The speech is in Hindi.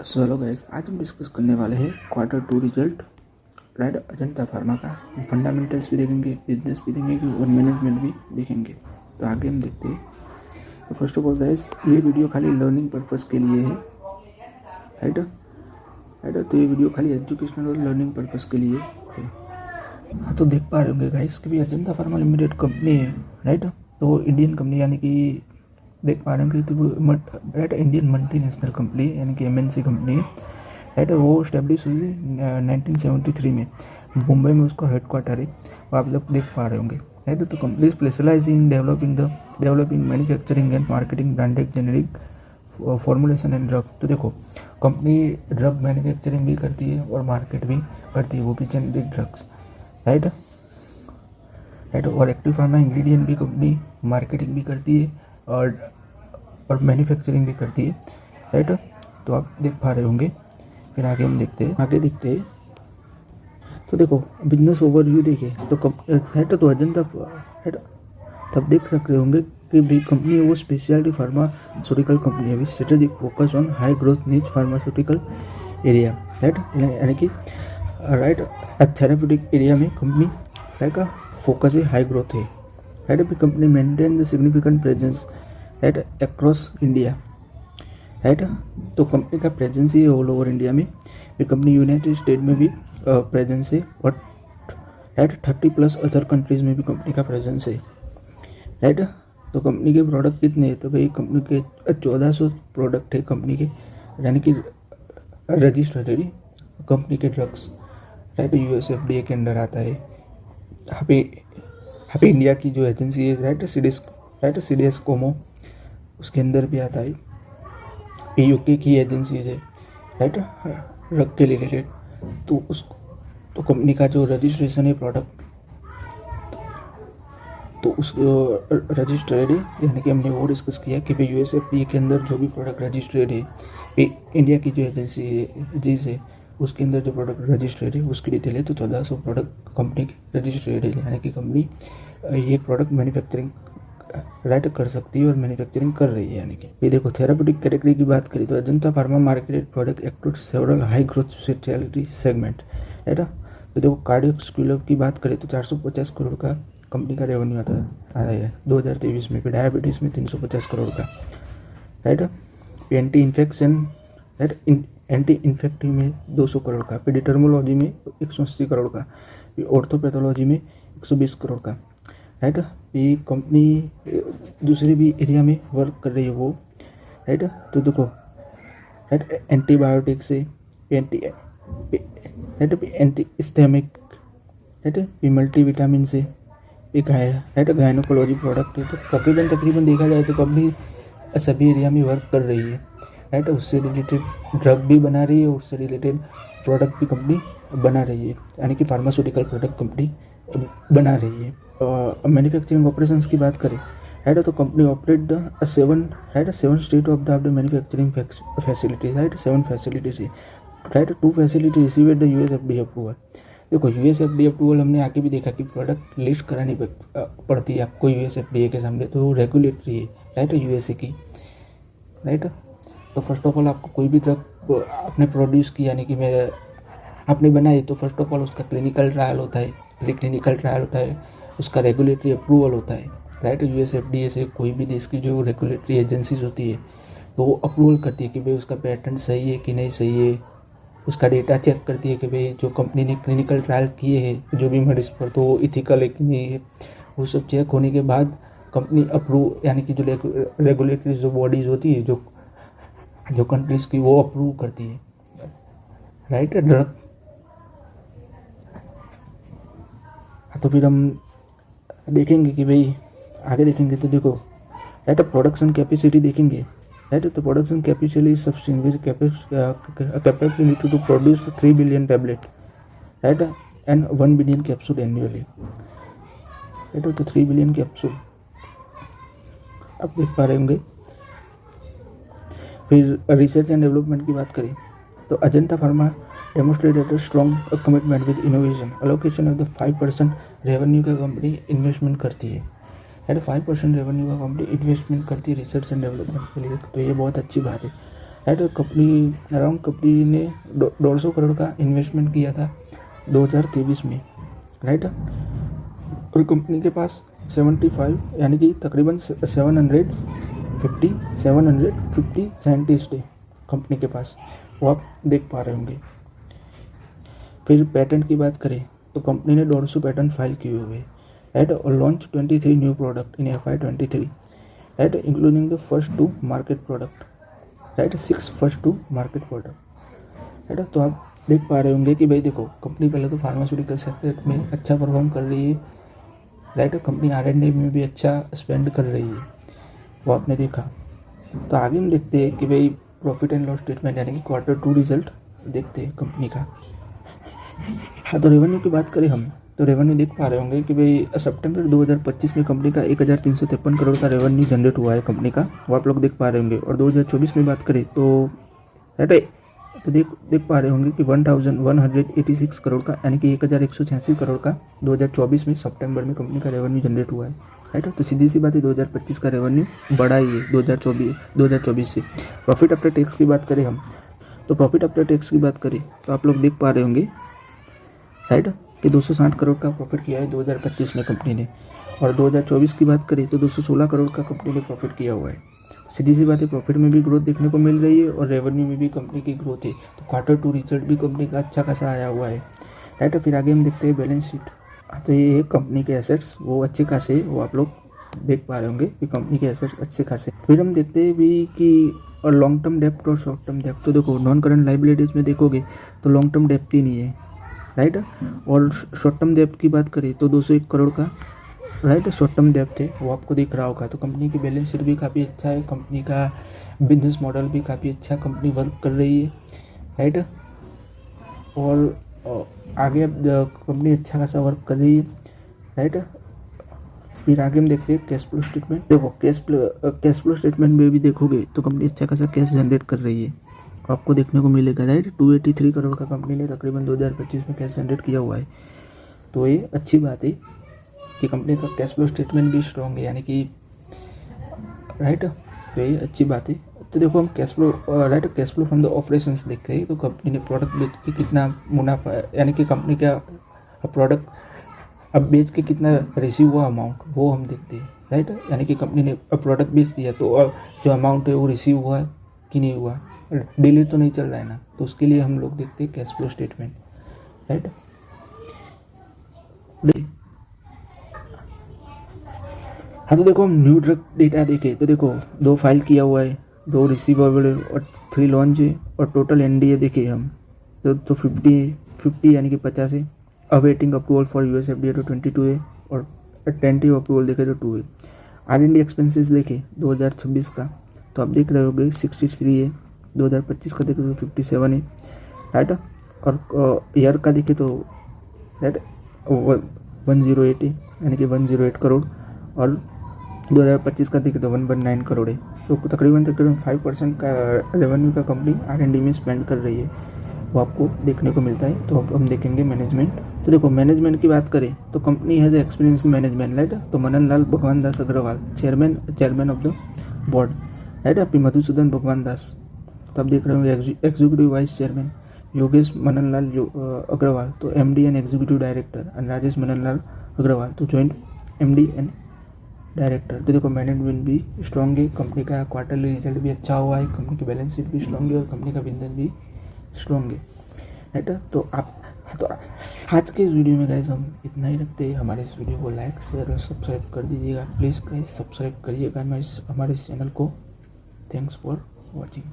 सो हेलो गाइस, आज हम डिस्कस करने वाले हैं Q2 result right Ajanta pharma का। फंडामेंटल्स भी देखेंगे, बिजनेस भी देखेंगे और मैनेजमेंट भी देखेंगे। तो आगे हम देखते हैं। तो फर्स्ट ऑफ ऑल गाइस, ये वीडियो खाली लर्निंग पर्पस के लिए है राइट। तो ये वीडियो खाली एजुकेशनल और लर्निंग पर्पस के लिए है। हाँ, तो देख पा रहे होंगे गाइस कि अजंता फार्मा लिमिटेड कंपनी है राइट। तो इंडियन कंपनी यानी कि देख पा रहे हैं कि वो राइट इंडियन मल्टीनेशनल कंपनी है यानी कि MNC कंपनी है राइट। वो स्टैब्लिश हुई 1973 में, मुंबई में उसका हेडक्वार्टर है, वो आप लोग देख पा रहे होंगे राइट। तो company specialize in developing manufacturing and marketing branded generic formulation and drug. तो देखो, कंपनी ड्रग मैन्युफैक्चरिंग भी करती है और मार्केट भी करती है, वो भी जेनेरिक ड्रग्स राइट। और एक्टिव फार्मा इंग्रेडिएंट भी कंपनी मार्केटिंग भी करती है और मैन्युफैक्चरिंग भी करती है राइट। तो आप देख पा रहे होंगे। फिर आगे हम देखते हैं। तो देखो, बिजनेस ओवरव्यू देखिए तो तो अजंता राइट। तब देख सकते होंगे कि भी कंपनी वो स्पेशलिटी फार्मास्यूटिकल कंपनी है, strategic focus on high growth नीच फार्मास्यूटिकल एरिया राइट। यानी कि राइट थेरेप्यूटिक एरिया में कंपनी राइट का फोकस है, हाई ग्रोथ है right. Company maintain the significant presence right across India right. तो कंपनी का प्रेजेंस ही है ऑल ओवर इंडिया में। फिर कंपनी यूनाइटेड स्टेट में भी प्रेजेंस है और राइट 30+ अदर कंट्रीज में भी कंपनी का प्रेजेंस है राइट। तो कंपनी के प्रोडक्ट कितने हैं? तो भाई कंपनी के 1400 प्रोडक्ट है कंपनी के, यानी कि रजिस्टर्ड है कंपनी के ड्रग्स राइट। USFDA के अंडर आता है। यहाँ पे इंडिया की जो एजेंसी है राइट CDS कोमो, उसके अंदर भी आता है। UK की एजेंसीज है राइट ड्रग के रिलेटेड। तो कंपनी का जो रजिस्ट्रेशन है प्रोडक्ट, तो उस रजिस्टर्ड है, यानी कि हमने वो डिस्कस किया कि भाई USFDA के अंदर जो भी प्रोडक्ट रजिस्टर्ड है, इंडिया की जो एजेंसी है उसके अंदर जो प्रोडक्ट रजिस्टर्ड है उसकी डिटेल है। तो 1400 प्रोडक्ट कंपनी की रजिस्टर्ड है, यानी कि कंपनी ये प्रोडक्ट मैन्युफैक्चरिंग राइट कर सकती है और मैन्युफैक्चरिंग कर रही है। यानी कि ये देखो, थेराप्यूटिक कैटेगरी की बात करें तो अजंता फार्मा मार्केटेड प्रोडक्ट एक्टूड several high growth specialty segment right. तो देखो, कार्डियोवास्कुलर की बात करें तो 450 करोड़ का कंपनी का रेवेन्यू आया है 2023 में। फिर डायबिटीज़ में 350 करोड़ का right. Anti infection right, anti infective में 200 करोड़ का। फिर डिटर्मोलॉजी में 180 करोड़ का। फिर ऑर्थोपैथोलॉजी में 120 करोड़ का राइट। ये कंपनी दूसरे भी एरिया में वर्क कर रही है वो राइट। तो देखो राइट, एंटीबायोटिक से एंटी स्टेमिक राइट, मल्टीविटामिन से एक है राइट, गायनोकोलॉजी प्रोडक्ट है। तो तकरीबन देखा जाए तो कंपनी सभी एरिया में वर्क कर रही है राइट। उससे रिलेटेड ड्रग भी बना रही है, उससे रिलेटेड प्रोडक्ट भी कंपनी बना रही है, यानी कि फार्मास्यूटिकल प्रोडक्ट कंपनी बना रही है। मैन्युफैक्चरिंग ऑपरेशंस की बात करें राइट, तो company operate 7 state of the art manufacturing facilities right, 7 facilities है right. 2 facility receive the USFDA approval. देखो, USFDA अप्रूवल हमने आगे भी देखा कि प्रोडक्ट लिस्ट करानी पड़ती है आपको USFDA के सामने, तो रेगुलेटरी है राइट USA की राइट। तो फर्स्ट ऑफ ऑल आपको कोई भी ड्रग आपने प्रोड्यूस की, यानी कि मैं आपने बनाई, तो फर्स्ट ऑफ ऑल उसका क्लिनिकल ट्रायल होता है, प्रीक्लिनिकल ट्रायल होता है, उसका रेगुलेटरी अप्रूवल होता है राइट। USFDA से कोई भी देश की जो रेगुलेटरी एजेंसीज होती है तो वो अप्रूवल करती है कि भाई उसका पेटेंट सही है कि नहीं सही है। उसका डेटा चेक करती है कि भाई जो कंपनी ने क्लिनिकल ट्रायल किए हैं जो भी मरीज पर, तो वो इथिकल है कि नहीं है। वो सब चेक होने के बाद कंपनी अप्रूव, यानी कि जो रेगुलेटरी जो बॉडीज़ होती है जो कंट्रीज़ की, वो अप्रूव करती है राइट ड्रग। तो फिर हम देखेंगे कि भाई आगे देखेंगे तो देखो राइट, प्रोडक्शन कैपेसिटी देखेंगे राइट। तो production capacity substance capability to produce 3 billion tablet right and 1 billion capsule annually right. तो 3 बिलियन कैप्सूल आप देख पा रहे होंगे। फिर रिसर्च एंड डेवलपमेंट की बात करें तो Ajanta pharma demonstrated strong commitment with innovation, allocation of the 5% revenue का कंपनी इन्वेस्टमेंट करती है राइट। 5% रेवेन्यू का कंपनी इन्वेस्टमेंट करती है रिसर्च एंड डेवलपमेंट के लिए, तो ये बहुत अच्छी बात है राइट। कंपनी ने 150 करोड़ का इन्वेस्टमेंट किया था 2023 में, राइट। और कंपनी के पास 75 यानी कि तकरीबन 750 साइंटिस्ट है कंपनी के पास, वो आप देख पा रहे होंगे। फिर पैटेंट की बात करें तो कंपनी ने 150 पैटेंट फाइल किए हुए हैं, राइट। और launch 23 new product in FY23, right, including the first 2 market product, right, 6 first 2 market product, right. तो आप देख पा रहे होंगे कि भाई देखो कंपनी पहले तो फार्मास्यूटिकल सेक्टर में अच्छा परफॉर्म कर रही है, राइट। कंपनी R&D में भी अच्छा स्पेंड कर रही है, वो आपने देखा। तो आगे हम देखते हैं कि भाई प्रॉफिट एंड लॉस स्टेटमेंट यानी कि Q2 रिजल्ट देखते हैं कंपनी का। हाँ, तो रेवेन्यू की बात करें हम तो रेवेन्यू देख पा रहे होंगे कि भाई सितंबर 2025 में कंपनी का 1353 करोड़ का रेवेन्यू जनरेट हुआ है कंपनी का, वो आप लोग देख पा रहे होंगे। और 2024 में बात करें तो राइट, तो देख पा रहे होंगे कि 1186 करोड़ का यानी कि 1186 करोड़ का 2024 में सितंबर में कंपनी का रेवेन्यू जनरेट हुआ है, राइट। तो सीधी सी बात है 2025 का रेवेन्यू बढ़ा ही है 2024 से। प्रॉफिट आफ्टर टैक्स की बात करें हम तो प्रॉफिट आफ्टर टैक्स की बात करें तो आप लोग देख पा रहे होंगे, राइट, कि 260 करोड़ का प्रॉफिट किया है 2025 में कंपनी ने। और 2024 की बात करें तो 216 करोड़ का कंपनी ने प्रॉफिट किया हुआ है। सीधी सी बात है प्रॉफिट में भी ग्रोथ देखने को मिल रही है और रेवेन्यू में भी कंपनी की ग्रोथ है। तो Q2 रिजल्ट भी कंपनी का अच्छा खासा आया हुआ है, राइट। फिर आगे हम देखते हैं बैलेंस शीट। तो ये है कंपनी के एसेट्स, वो अच्छे खासे, वो आप लोग देख पा रहे होंगे कि कंपनी के एसेट्स अच्छे खासे। फिर हम देखते हैं भी कि और लॉन्ग टर्म डेप्ट और शॉर्ट टर्म डेप्ट। तो देखो नॉन करंट लाइबिलिटीज़ में देखोगे तो लॉन्ग टर्म डेप्ट ही नहीं है, राइट। और शॉर्ट टर्म डेप्ट की बात करें तो 201 करोड़ का, राइट, शॉर्ट टर्म डेप्ट है, वो आपको दिख रहा होगा। तो कंपनी की बैलेंस शीट भी काफ़ी अच्छा है, कंपनी का बिजनेस मॉडल भी काफ़ी अच्छा कंपनी वर्क कर रही है, राइट। और आगे अब कंपनी अच्छा खासा वर्क कर रही है, राइट। फिर आगे हम देखते हैं कैश फ्लो स्टेटमेंट। देखो कैश फ्लो स्टेटमेंट में भी देखोगे तो कंपनी अच्छा खासा कैश जनरेट कर रही है, आपको देखने को मिलेगा, राइट। 283 करोड़ का कंपनी ने तकरीबन 2025 में कैश जनरेट किया हुआ है। तो ये अच्छी बात है कि कंपनी का कैश फ्लो स्टेटमेंट भी स्ट्रॉन्ग है, यानी कि, राइट। तो ये अच्छी बात है। तो देखो हम cash flow, right, cash flow from the operations देखते हैं। तो कंपनी ने प्रोडक्ट बेच के कितना मुनाफा, यानी कि कंपनी का प्रोडक्ट अब बेच के कितना रिसीव हुआ अमाउंट, वो हम देखते हैं, राइट। यानी कि कंपनी ने प्रोडक्ट बेच दिया तो जो अमाउंट है वो रिसीव हुआ है कि नहीं हुआ, डिले तो नहीं चल रहा है ना, तो उसके लिए हम लोग देखते हैं कैश फ्लो स्टेटमेंट, राइट। हाँ, तो देखो हम न्यू ड्रग डेटा देखें तो देखो 2 फाइल किया हुआ है, 2 रिसीवेबल है और 3 लॉन्च है। और टोटल NDA देखे हम तो 50 यानी कि 50 है। Awaiting approval for US FDA तो 22 है और टेंटिव अप्रूवल देखे तो 2 है। R&D एक्सपेंसेस देखे 2026 का तो आप देख रहे होगे 63 है, 2025 का देखे तो 57 है, राइट। और ईयर का देखे तो, राइट, 108 है, यानी कि 108 करोड़। और 2025 का देखे तो 119 करोड़ है। तो तकरीबन 5% का रेवेन्यू का कंपनी R&D में स्पेंड कर रही है, वो आपको देखने को मिलता है। तो अब हम देखेंगे मैनेजमेंट। तो देखो मैनेजमेंट की बात करें तो company has experience in management, right. तो Manan Lal Bhagwan Das Agarwal chairman of the board, right. अपनी मधुसूदन भगवान दास, तो आप देख रहे होंगे executive vice chairman Yogesh Manan Lal Agarwal, तो MD and executive director. And Rajesh Manan Lal Agarwal, तो जॉइंट MD एंड डायरेक्टर। तो देखो मैनेजमेंट भी स्ट्रॉन्ग है, कंपनी का क्वार्टरली रिजल्ट भी अच्छा हुआ है, कंपनी की बैलेंस शीट भी स्ट्रॉन्ग है और कंपनी का बिजनेस भी स्ट्रॉन्ग है, राइट। तो आज के इस वीडियो में गाइस हम इतना ही रखते हैं। हमारे इस वीडियो को लाइक शेयर और सब्सक्राइब कर दीजिएगा, प्लीज़ गाइस सब्सक्राइब करिएगा हमारे इस चैनल को। Thanks for watching.